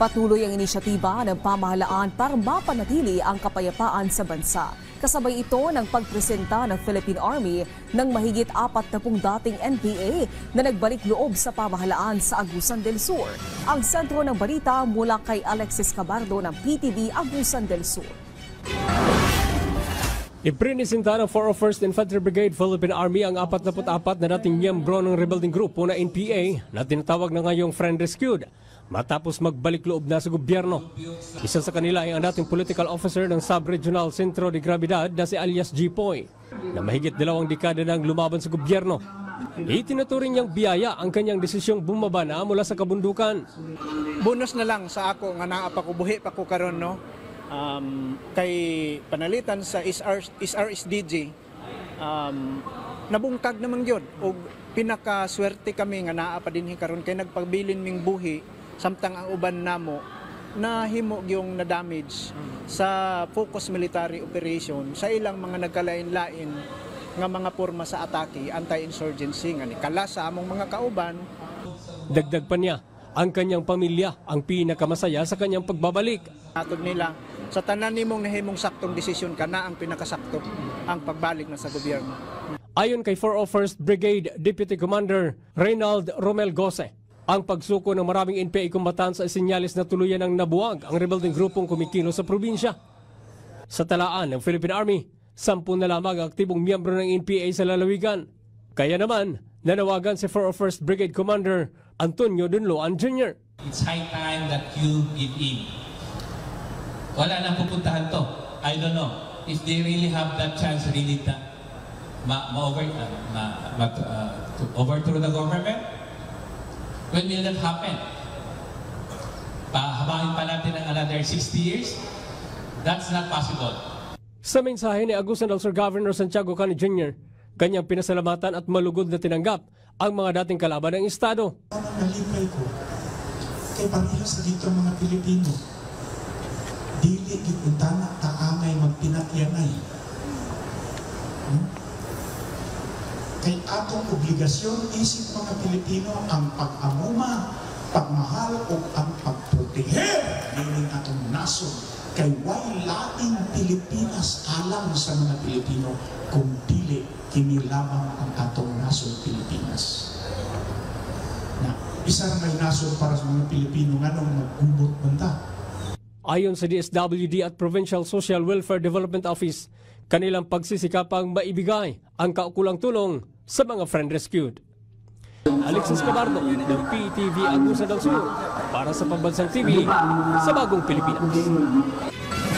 Patuloy ang inisyatiba ng pamahalaan para mapanatili ang kapayapaan sa bansa. Kasabay ito ng pagpresenta ng Philippine Army ng mahigit 40 dating NPA na nagbalik loob sa pamahalaan sa Agusan del Sur. Ang sentro ng balita mula kay Alexis Cabardo ng PTV Agusan del Sur. Iprinisinta ng 401st Infantry Brigade Philippine Army ang 44 na dating miyembro ng rebuilding grupo na NPA na tinatawag na ngayong Friend Rescued matapos magbalik loob na sa gobyerno. Isa sa kanila ay ang dating political officer ng Sub-Regional Centro de Gravidad na si alias G. Poy na mahigit 2 dekada nang lumaban sa gobyerno. Itinuturing niyang biyaya ang kanyang desisyong bumaba na mula sa kabundukan. Bonus na lang sa ako nga naa pa ko buhi pa ko karon no. Kay panalitan sa SRSDG nabungkag naman yun o pinakaswerte kami nga naa pa dinhi karon kay nagpabilin ming buhi samtang ang uban namo na himo yung na-damage sa focus military operation sa ilang mga nagkalain-lain nga mga porma sa atake anti-insurgency nga nikala sa among mga kauban. Dagdag pa niya, ang kanyang pamilya ang pinakamasaya sa kanyang pagbabalik. Atog nila sa tanan nimong nahimong saktong desisyon ka na ang pinakasakto ang pagbalik na sa gobyerno. Ayon kay 401st Brigade Deputy Commander Reynald Romel Gose, ang pagsuko ng maraming NPA kumbatan sa sinyalis na tuluyan ng nabuwag ang rebuilding grupong kumikilos sa probinsya. Sa talaan ng Philippine Army, 10 na lamang ang aktibong miyembro ng NPA sa lalawigan. Kaya naman, nanawagan si 401st Brigade Commander Antonio Dunloan Jr. It's high time that you give in. Wala nang pupuntahan to. I don't know if they really have that chance really to overthrow the government. When will that happen? Pahabain pa natin ng another 60 years? That's not possible. Sa mensahe ni Agusan del Sur Governor Santiago Cani Jr., kanyang pinasalamatan at malugod na tinanggap ang mga dating kalaban ng Estado. Ang nalipay ko, kay parehas dito mga Pilipino, dili gitutana taangay magpinatyanay. Kay atong obligasyon isip mga Pilipino ang pag-amuma, pagmahal o ang pagproteher ng atong nasod. Kay way laing Pilipinas alam sa mga Pilipino kung dili kini lamang ang atong nasod Pilipinas. Na isa ra may nasod para sa mga Pilipino nganong magubot banta. Ayon sa DSWD at Provincial Social Welfare Development Office, kanilang pagsisikapang maibigay ang kaukulang tulong sa mga friend rescued. Alexis Cabardo ng PTV Agusan del Sur para sa Pambansang TV sa Bagong Pilipinas.